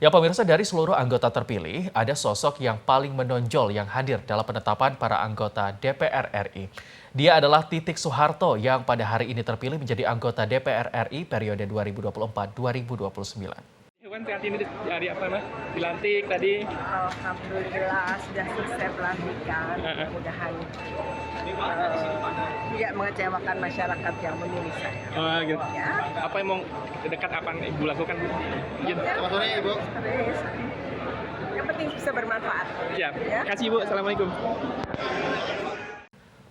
Ya pemirsa, dari seluruh anggota terpilih, ada sosok yang paling menonjol yang hadir dalam penetapan para anggota DPR RI. Dia adalah Titik Soeharto yang pada hari ini terpilih menjadi anggota DPR RI periode 2024-2029. Hewan saat ini dari apa mas? Dilantik tadi. Alhamdulillah sudah selesai pelantikan. Mudah-mudahan tidak mengecewakan masyarakat yang memilih saya. Oh, gitu. Ya. Apa yang mau dekat apa yang ibu lakukan? Gitu. Selamat sore ibu. Yang penting bisa bermanfaat. Siap. Ya. Kasih ibu. Assalamualaikum.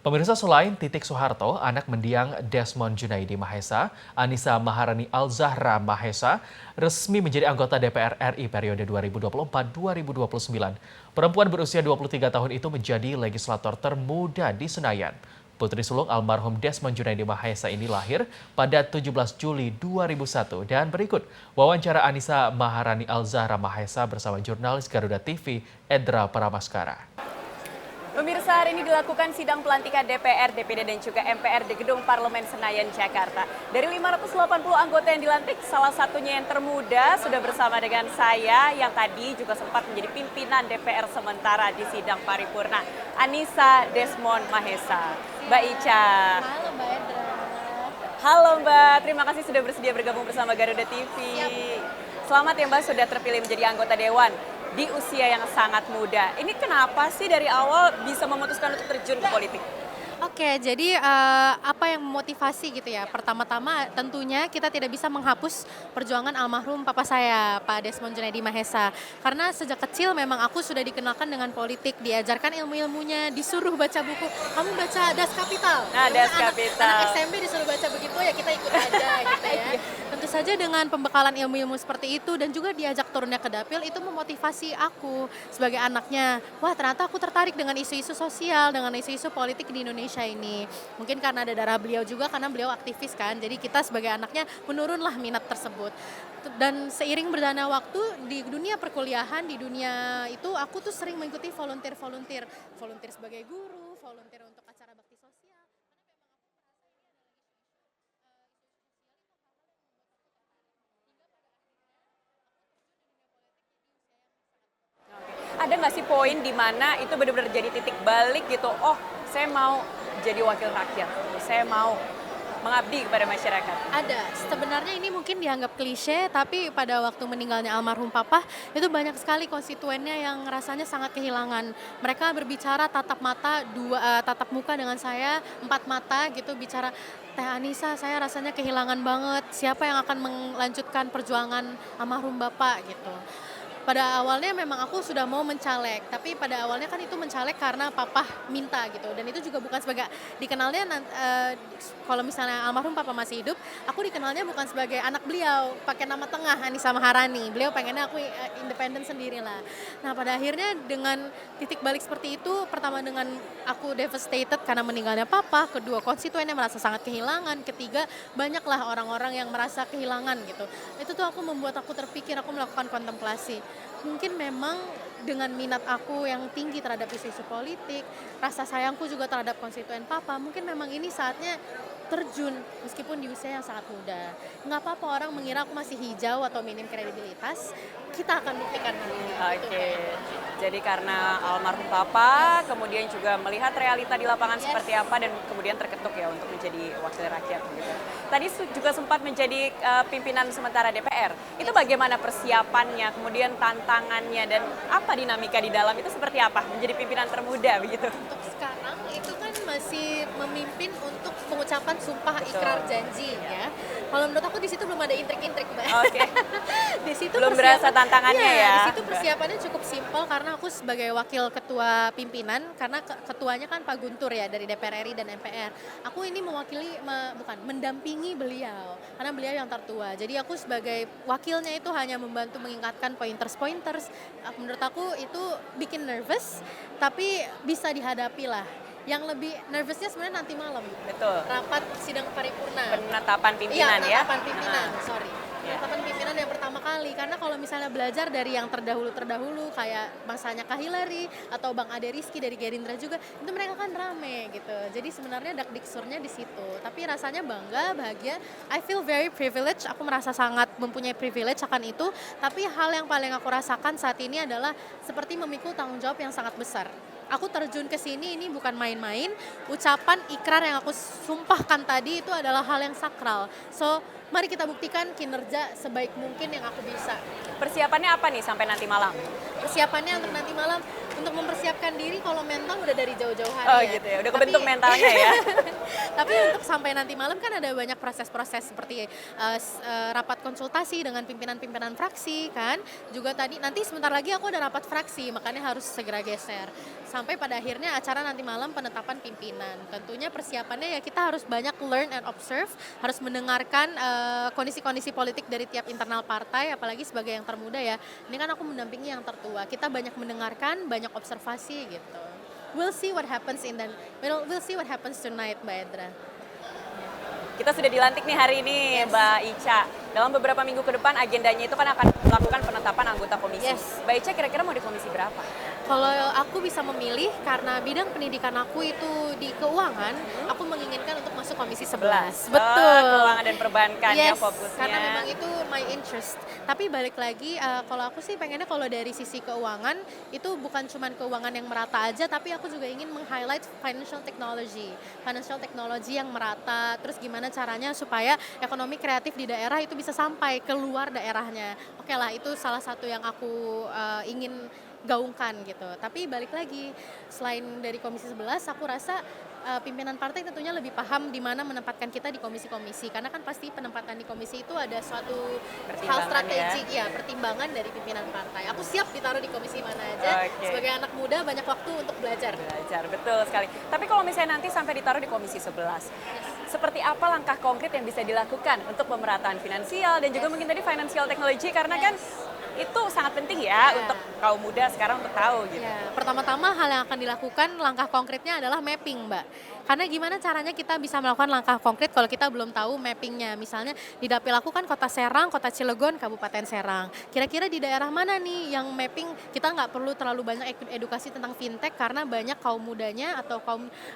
Pemirsa, selain Titik Soeharto, anak mendiang Desmond Junaidi Mahesa, Anissa Maharani Al-Zahra Mahesa, resmi menjadi anggota DPR RI periode 2024-2029. Perempuan berusia 23 tahun itu menjadi legislator termuda di Senayan. Putri sulung almarhum Desmond Junaidi Mahesa ini lahir pada 17 Juli 2001 dan berikut wawancara Anissa Maharani Al-Zahra Mahesa bersama jurnalis Garuda TV Edra Paramaskara. Pemirsa, hari ini dilakukan sidang pelantikan DPR, DPD, dan juga MPR di Gedung Parlemen Senayan, Jakarta. Dari 580 anggota yang dilantik, salah satunya yang termuda sudah bersama dengan saya yang tadi juga sempat menjadi pimpinan DPR sementara di sidang paripurna, Anissa Desmond Mahesa. Mbak Ica. Halo Mbak Edra. Halo Mbak, terima kasih sudah bersedia bergabung bersama Garuda TV. Selamat ya Mbak sudah terpilih menjadi anggota Dewan di usia yang sangat muda. Ini kenapa sih dari awal bisa memutuskan untuk terjun ke politik? Oke, jadi apa yang memotivasi gitu ya? Pertama-tama tentunya kita tidak bisa menghapus perjuangan almarhum papa saya, Pak Desmond Junaidi Mahesa. Karena sejak kecil memang aku sudah dikenalkan dengan politik, diajarkan ilmu-ilmunya, disuruh baca buku. Kamu baca Das Kapital. Nah, Das Kapital. Anak SMP disuruh baca begitu ya kita ikut aja gitu ya. Tentu saja dengan pembekalan ilmu-ilmu seperti itu dan juga diajak turunnya ke dapil itu memotivasi aku sebagai anaknya. Wah, ternyata aku tertarik dengan isu-isu sosial, dengan isu-isu politik di Indonesia ini. Mungkin karena ada darah beliau juga, karena beliau aktivis kan. Jadi kita sebagai anaknya menurunlah minat tersebut. Dan seiring berjalannya waktu di dunia perkuliahan, di dunia itu aku tuh sering mengikuti volunteer sebagai guru, volunteer untuk acara bakti sosial. Ada nggak sih poin di mana itu benar-benar jadi titik balik gitu? Oh, saya mau jadi wakil rakyat. Saya mau mengabdi kepada masyarakat. Ada, sebenarnya ini mungkin dianggap klise, tapi pada waktu meninggalnya almarhum papa, itu banyak sekali konstituennya yang rasanya sangat kehilangan. Mereka berbicara tatap muka dengan saya, 4 mata gitu, bicara, Teh Anissa, saya rasanya kehilangan banget, siapa yang akan melanjutkan perjuangan almarhum bapak gitu. Pada awalnya memang aku sudah mau mencalek, tapi pada awalnya kan itu mencalek karena papa minta gitu. Dan itu juga bukan sebagai, dikenalnya kalau misalnya almarhum papa masih hidup, aku dikenalnya bukan sebagai anak beliau, pakai nama tengah Anissa Maharani. Beliau pengennya aku independen sendiri lah. Nah pada akhirnya dengan titik balik seperti itu, pertama dengan aku devastated karena meninggalnya papa, kedua konstituennya merasa sangat kehilangan, ketiga banyaklah orang-orang yang merasa kehilangan gitu. Itu tuh membuat aku terpikir, aku melakukan kontemplasi. Mungkin memang dengan minat aku yang tinggi terhadap isu-isu politik, rasa sayangku juga terhadap konstituen papa, mungkin memang ini saatnya terjun meskipun di usia yang sangat muda. Nggak apa-apa orang mengira aku masih hijau atau minim kredibilitas, kita akan buktikan nanti. Oke, jadi karena almarhum papa, kemudian juga melihat realita di lapangan seperti apa dan kemudian terketuk ya untuk menjadi wakil rakyat gitu. Tadi juga sempat menjadi pimpinan sementara DPR. Itu bagaimana persiapannya, kemudian tantangannya dan apa dinamika di dalam itu seperti apa menjadi pimpinan termuda begitu? Untuk sekarang itu kan masih memimpin untuk pengucapan sumpah ikrar janji ya. Kalau menurut aku di situ belum ada intrik-intrik, Mbak. Oke. Di situ belum berasa tantangannya ya. Di situ persiapannya cukup simpel karena aku sebagai wakil ketua pimpinan, karena ketuanya kan Pak Guntur ya dari DPR RI dan MPR. Aku ini mewakili mendampingi beliau karena beliau yang tertua. Jadi aku sebagai wakilnya itu hanya membantu mengingatkan pointers. Menurut aku itu bikin nervous tapi bisa dihadapi lah. Yang lebih nervousnya sebenarnya nanti malam. Betul. Rapat sidang paripurna. Penetapan pimpinan iya, ya. Penetapan pimpinan, sorry. penetapan pimpinan yang pertama kali. Karena kalau misalnya belajar dari yang terdahulu kayak masanya Kak Hillary atau Bang Ade Rizky dari Gerindra juga, itu mereka kan rame gitu. Jadi sebenarnya dakdiksurnya di situ. Tapi rasanya bangga, bahagia. I feel very privileged. Aku merasa sangat mempunyai privilege akan itu. Tapi hal yang paling aku rasakan saat ini adalah seperti memikul tanggung jawab yang sangat besar. Aku terjun ke sini ini bukan main-main. Ucapan ikrar yang aku sumpahkan tadi itu adalah hal yang sakral. So, mari kita buktikan kinerja sebaik mungkin yang aku bisa. Persiapannya apa nih sampai nanti malam? Persiapannya untuk nanti malam, untuk mempersiapkan diri kalau mental udah dari jauh-jauh hari Oh ya. gitu ya, udah kebentuk mentalnya ya. Tapi untuk sampai nanti malam kan ada banyak proses-proses seperti rapat konsultasi dengan pimpinan-pimpinan fraksi kan. Juga tadi nanti sebentar lagi aku ada rapat fraksi, makanya harus segera geser. Sampai pada akhirnya acara nanti malam penetapan pimpinan. Tentunya persiapannya ya kita harus banyak learn and observe, harus mendengarkan kondisi-kondisi politik dari tiap internal partai, apalagi sebagai yang termuda ya. Ini kan aku mendampingi yang tertua. Kita banyak mendengarkan, banyak observasi gitu. We'll see what happens tonight, Mbak Edra. Kita sudah dilantik nih hari ini, Mbak Ica. Dalam beberapa minggu ke depan agendanya itu kan akan melakukan penetapan anggota komisi. Yes. Mbak Ica kira-kira mau di komisi berapa? Kalau aku bisa memilih karena bidang pendidikan aku itu di keuangan, aku menginginkan untuk masuk komisi 11. Betul. Keuangan dan perbankan ya Yes, fokusnya. karena memang itu my interest. Tapi balik lagi, kalau aku sih pengennya kalau dari sisi keuangan, itu bukan cuma keuangan yang merata aja, tapi aku juga ingin meng-highlight financial technology. Financial technology yang merata, terus gimana caranya supaya ekonomi kreatif di daerah itu bisa sampai keluar daerahnya. Oke lah, itu salah satu yang aku ingin gaungkan gitu. Tapi balik lagi, selain dari Komisi 11, aku rasa pimpinan partai tentunya lebih paham di mana menempatkan kita di komisi-komisi. Karena kan pasti penempatan di komisi itu ada suatu hal strategik ya, pertimbangan dari pimpinan partai. Aku siap ditaruh di komisi mana aja. Oke. Sebagai anak muda banyak waktu untuk belajar. Belajar, betul sekali. Tapi kalau misalnya nanti sampai ditaruh di komisi 11, seperti apa langkah konkret yang bisa dilakukan untuk pemerataan finansial dan juga mungkin tadi financial technology karena kan itu sangat penting ya untuk kaum muda sekarang untuk tahu gitu. Ya, pertama-tama hal yang akan dilakukan langkah konkretnya adalah mapping, Mbak. Karena gimana caranya kita bisa melakukan langkah konkret kalau kita belum tahu mappingnya. Misalnya di dapil aku kan Kota Serang, Kota Cilegon, Kabupaten Serang. Kira-kira di daerah mana nih yang mapping kita nggak perlu terlalu banyak edukasi tentang fintech karena banyak kaum mudanya atau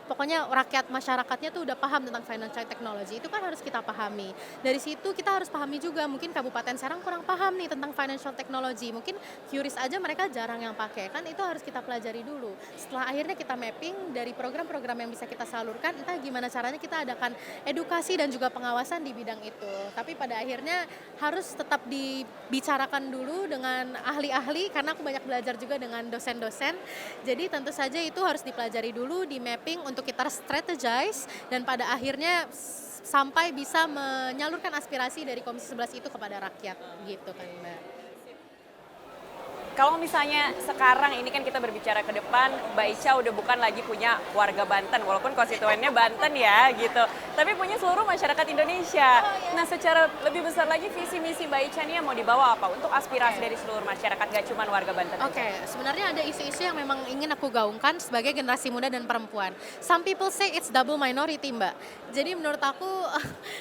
pokoknya rakyat masyarakatnya tuh udah paham tentang financial technology. Itu kan harus kita pahami. Dari situ kita harus pahami juga mungkin Kabupaten Serang kurang paham nih tentang financial technology. Mungkin QRIS aja mereka jarang yang pakai. Kan itu harus kita pelajari dulu. Setelah akhirnya kita mapping dari program-program yang bisa kita salurkan, entah gimana caranya kita adakan edukasi dan juga pengawasan di bidang itu. Tapi pada akhirnya harus tetap dibicarakan dulu dengan ahli-ahli karena aku banyak belajar juga dengan dosen-dosen. Jadi tentu saja itu harus dipelajari dulu, di mapping untuk kita strategize dan pada akhirnya sampai bisa menyalurkan aspirasi dari Komisi 11 itu kepada rakyat gitu kan, Mbak. Kalau misalnya sekarang ini kan kita berbicara ke depan, Mbak Ica udah bukan lagi punya warga Banten, walaupun konstituennya Banten ya gitu, tapi punya seluruh masyarakat Indonesia. Nah secara lebih besar lagi visi misi Mbak Ica ini yang mau dibawa apa untuk aspirasi dari seluruh masyarakat, gak cuma warga Banten. Oke, sebenarnya ada isu-isu yang memang ingin aku gaungkan sebagai generasi muda dan perempuan. Some people say it's double minority, Mbak. Jadi menurut aku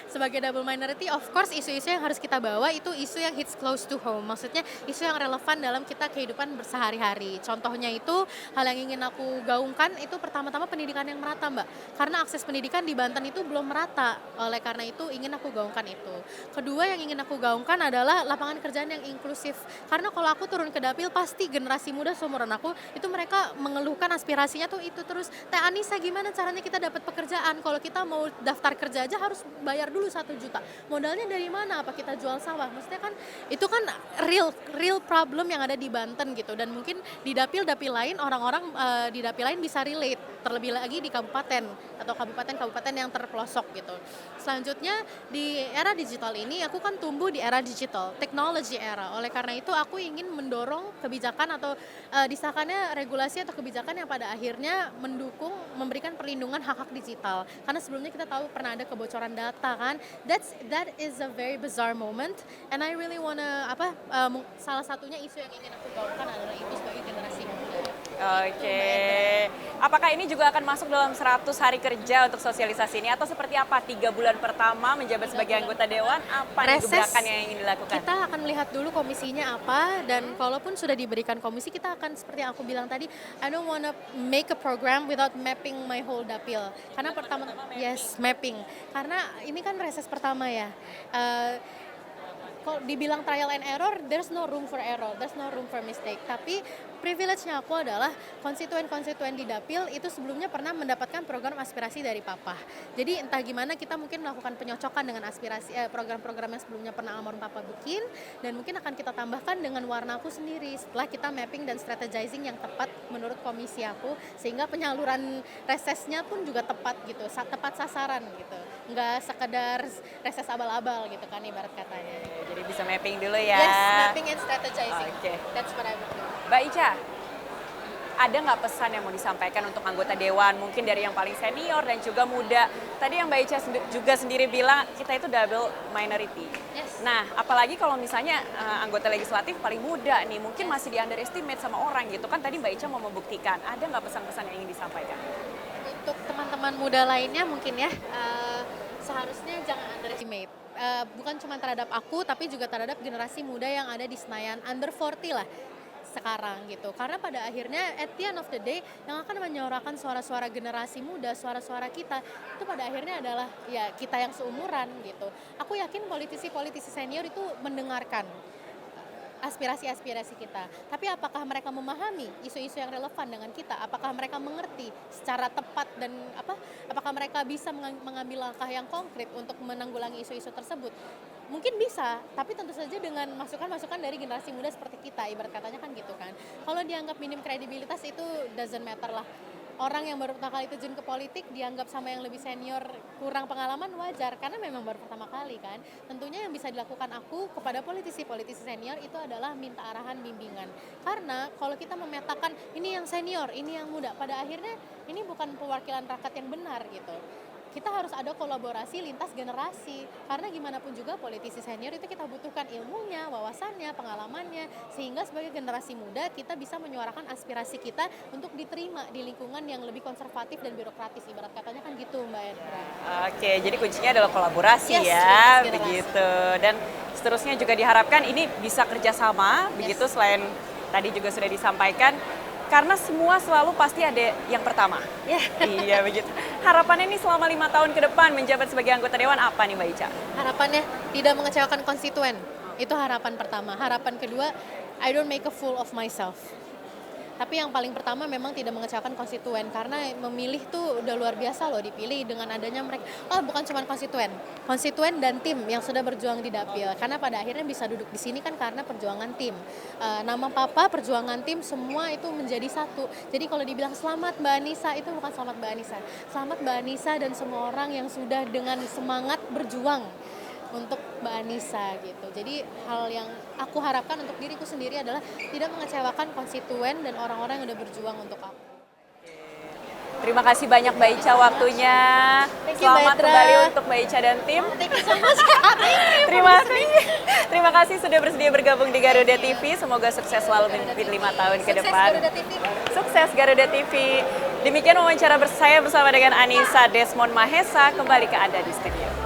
sebagai double minority, of course isu-isu yang harus kita bawa itu isu yang hits close to home. Maksudnya isu yang relevan dalam kita kehidupan bersehari-hari. Contohnya itu hal yang ingin aku gaungkan itu pertama-tama pendidikan yang merata, Mbak. Karena akses pendidikan di Banten itu belum merata. Oleh karena itu ingin aku gaungkan itu. Kedua yang ingin aku gaungkan adalah lapangan kerjaan yang inklusif. Karena kalau aku turun ke dapil pasti generasi muda seumuran aku itu mereka mengeluhkan aspirasinya tuh itu terus. Teh Anissa gimana caranya kita dapat pekerjaan? Kalau kita mau daftar kerja aja harus bayar dulu 1 juta. Modalnya dari mana? Apa kita jual sawah? Maksudnya kan itu kan real problem yang ada di Banten gitu, dan mungkin di dapil-dapil lain orang-orang di dapil lain bisa relate, terlebih lagi di kabupaten atau kabupaten-kabupaten yang terpelosok gitu. Selanjutnya di era digital ini aku kan tumbuh di era digital, technology era. Oleh karena itu aku ingin mendorong kebijakan atau disahkannya regulasi atau kebijakan yang pada akhirnya mendukung memberikan perlindungan hak-hak digital. Karena sebelumnya kita tahu pernah ada kebocoran data kan. That is a very bizarre moment and I really wanna salah satunya isu yang ingin aku gaungkan adalah itu sebagai generasi muda. Oke. Apakah ini juga akan masuk dalam 100 hari kerja untuk sosialisasi ini atau seperti apa? 3 bulan pertama menjabat sebagai anggota dewan, apa nih Reses, gebrakan yang ingin dilakukan? kita akan melihat dulu komisinya apa, dan kalaupun sudah diberikan komisi, kita akan seperti yang aku bilang tadi, I don't wanna make a program without mapping my whole dapil. Karena pertama, yes, mapping. Karena ini kan reses pertama ya. Kalau dibilang trial and error, there's no room for error, there's no room for mistake. Tapi privilege-nya aku adalah konstituen-konstituen di dapil itu sebelumnya pernah mendapatkan program aspirasi dari papa. Jadi entah gimana kita mungkin melakukan penyocokan dengan aspirasi program-program yang sebelumnya pernah almarhum papa bikin, dan mungkin akan kita tambahkan dengan warna aku sendiri setelah kita mapping dan strategizing yang tepat menurut komisi aku, sehingga penyaluran resesnya pun juga tepat gitu, tepat sasaran gitu. Nggak sekedar reses abal-abal gitu kan ibarat katanya. Jadi bisa mapping dulu ya. Yes, mapping and strategizing. Oke. That's what I would do. Mbak Ica, ada nggak pesan yang mau disampaikan untuk anggota dewan, mungkin dari yang paling senior dan juga muda? Tadi yang Mbak Ica juga sendiri bilang kita itu double minority. Yes. Nah, apalagi kalau misalnya anggota legislatif paling muda nih, mungkin masih di underestimate sama orang gitu kan. Tadi Mbak Ica mau membuktikan, ada nggak pesan-pesan yang ingin disampaikan? Untuk teman-teman muda lainnya mungkin ya, seharusnya jangan underestimate. Bukan cuma terhadap aku, tapi juga terhadap generasi muda yang ada di Senayan, under 40 lah sekarang gitu. Karena pada akhirnya at the end of the day yang akan menyuarakan suara-suara generasi muda, suara-suara kita itu pada akhirnya adalah ya kita yang seumuran gitu. Aku yakin politisi-politisi senior itu mendengarkan aspirasi-aspirasi kita. Tapi apakah mereka memahami isu-isu yang relevan dengan kita? Apakah mereka mengerti secara tepat dan apakah mereka bisa mengambil langkah yang konkret untuk menanggulangi isu-isu tersebut? Mungkin bisa, tapi tentu saja dengan masukan-masukan dari generasi muda seperti kita, ibarat katanya kan gitu kan. Kalau dianggap minim kredibilitas itu doesn't matter lah. Orang yang baru pertama kali terjun ke politik dianggap sama yang lebih senior kurang pengalaman wajar, karena memang baru pertama kali kan. Tentunya yang bisa dilakukan aku kepada politisi-politisi senior itu adalah minta arahan bimbingan. Karena kalau kita memetakan ini yang senior, ini yang muda, pada akhirnya ini bukan perwakilan rakyat yang benar gitu. Kita harus ada kolaborasi lintas generasi, karena gimana pun juga politisi senior itu kita butuhkan ilmunya, wawasannya, pengalamannya, sehingga sebagai generasi muda kita bisa menyuarakan aspirasi kita untuk diterima di lingkungan yang lebih konservatif dan birokratis, ibarat katanya kan gitu Mbak Edra. Oke, jadi kuncinya adalah kolaborasi Yes, ya, generasi. begitu. Dan seterusnya juga diharapkan ini bisa kerjasama, begitu selain tadi juga sudah disampaikan. Karena semua selalu pasti ada yang pertama. Iya begitu. Harapannya nih selama 5 tahun ke depan menjabat sebagai anggota dewan apa nih Mbak Ica? Harapannya tidak mengecewakan konstituen, itu harapan pertama. Harapan kedua, I don't make a fool of myself. Tapi yang paling pertama memang tidak mengecewakan konstituen, karena memilih tuh udah luar biasa loh, dipilih dengan adanya mereka. Oh, bukan cuma konstituen dan tim yang sudah berjuang di dapil. Karena pada akhirnya bisa duduk di sini kan karena perjuangan tim. Nama papa, perjuangan tim, semua itu menjadi satu. Jadi kalau dibilang selamat Mbak Anissa, itu bukan selamat Mbak Anissa. Selamat Mbak Anissa dan semua orang yang sudah dengan semangat berjuang untuk Mbak Anissa gitu. Jadi hal yang aku harapkan untuk diriku sendiri adalah tidak mengecewakan konstituen dan orang-orang yang udah berjuang untuk aku. Terima kasih banyak Mbak Ica waktunya. Thank you, Selamat Mbak Edra. kembali untuk Mbak Ica dan tim. Thank you so much. Terima kasih sudah bersedia bergabung di Garuda TV. Semoga sukses selalu memimpin 5 tahun ke depan. Sukses Garuda TV. Sukses Garuda TV. Demikian wawancara saya bersama dengan Anissa Desmond Mahesa. Kembali ke Anda di studio.